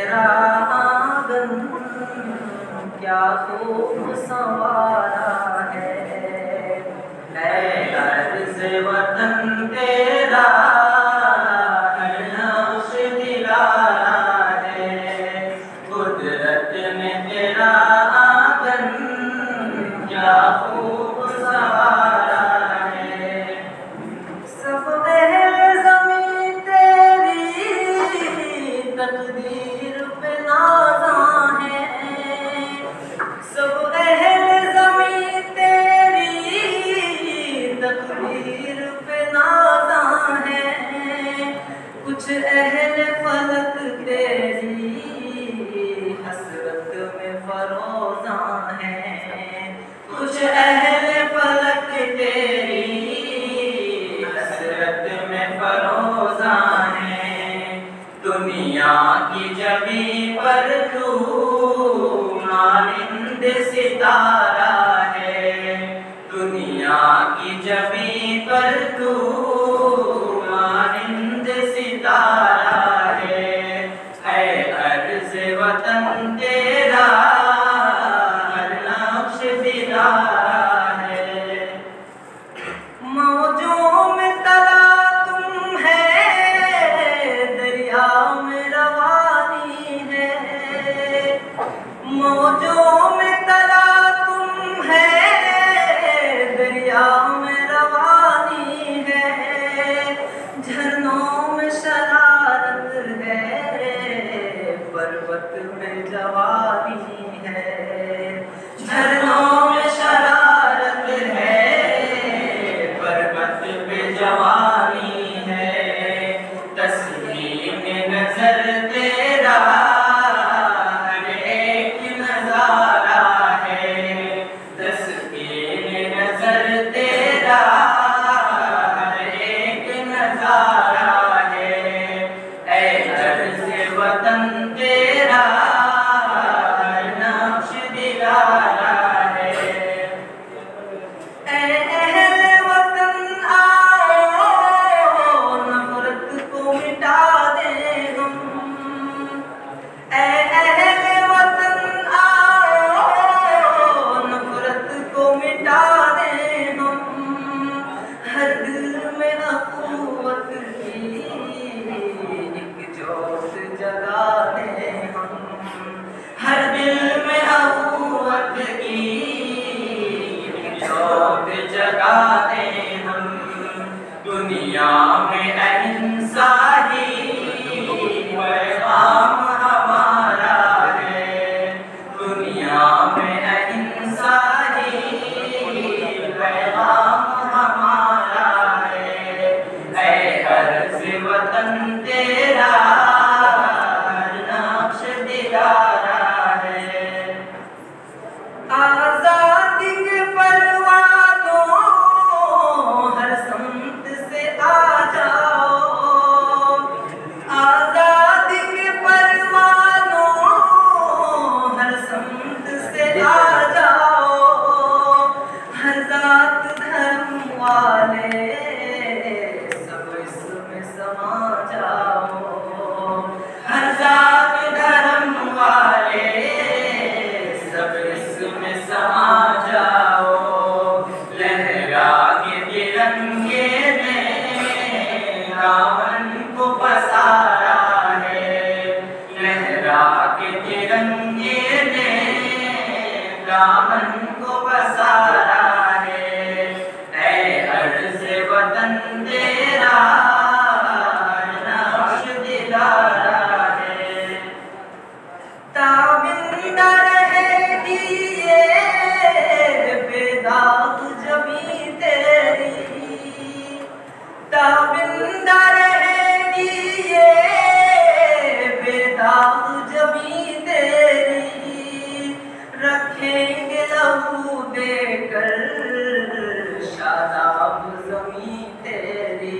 तेरा आंगन क्या खूब संवारा है अर्ज़ वतन तेरा हर नक्श दिलारा है। कुदरत में तेरा आंगन क्या खूब संवारा है। सब ज़मीं तेरी तकदीर पे नाज़ा है। सब ज़मीं तेरी तकदीर पे नाज़ा है। कुछ अहल फलक तेरी हसरत में फरोज़ा है। कुछ अहल फलक तेरी हसरत में फरोज़ा है। दुनिया की जबी पर तू मानिंद सितारा है। दुनिया की जबी पर तू मानिंद सितारा है। अर्ज़ वतन तेरा हर नक्श दिलारा है। मौजों में तला तुम है दरिया में रवानी है। मौजों में तला तुम है दरिया में रवानी है। झरनों में शरारत है पर्वत में जवानी है। झरनों में शरारत है पर्वत पे जवानी है। तस्वीर में नजर तेरा हर एक नजारा है। तस्वीर में नजर तेरा हर एक नजारा है। अर्ज़ वतन तेरा हर नक्श दिलारा है। अहले वतन आओ नफरत को मिटा दे हम। अहले वतन आओ नफरत को मिटा दे हम। हर दिल में अख़ुवत की एक जोत जगा दे हम। हर दिल में अख़ुवत की जोत जगा दे हम। दुनिया में अहिंसा ही पैगाम हमारा है। दुनिया में अहिंसा ही पैगाम हमारा है। अर्ज़ वतन तेरा हर नक्श दिलारा है। आज़ादी के परवानों हर समत से आ जाओ। आज़ादी के परवानों हर समत से आ जाओ। हर जात धर्म वाले सब इसमें समा जाओ। हर जात धर्म वाले सब इसमें समा जाओ। लहरा के तिरंगे ने रावण को पसारा है। लहरा के तिरंगे ने रावण को पसारा है। अर्ज़ वतन तेरा हर नक्श दिलारा है। ताबिंदा रहेगी ये बेदाग जबी तेरी। ताबिंदा रहेगी ये बेदाग जबी तेरी। रखेंगे लहू देकर शादाब ज़मीं तेरी।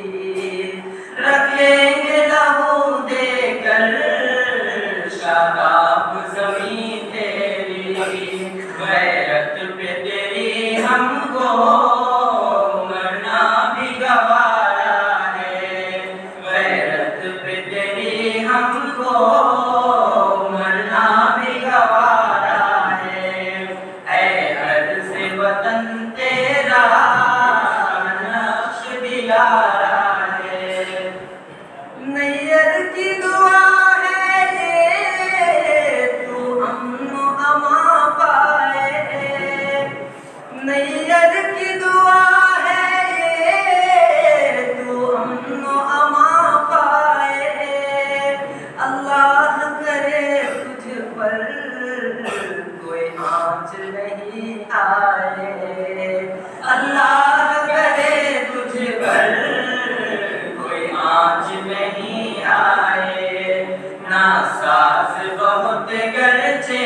रखेंगे लहू देकर शादाब ज़मीं तेरी। गैरत पे तेरी हमको मरना भी गवारा है। गैरत पे तेरी हमको नहीं आए। अल्लाह करे तुझ पर कोई आँच नहीं आए। ना सास बहुत गरजे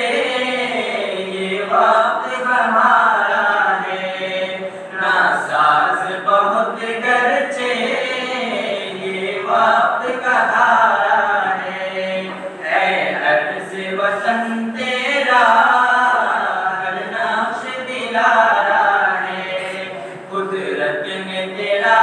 ये वक्त हमारा है। ना सास बहुत गरजे ये वक्त कहारा है। अर्ज़ वतन तेरा हर नक्श दिलारा है। कुदरत ने तेरा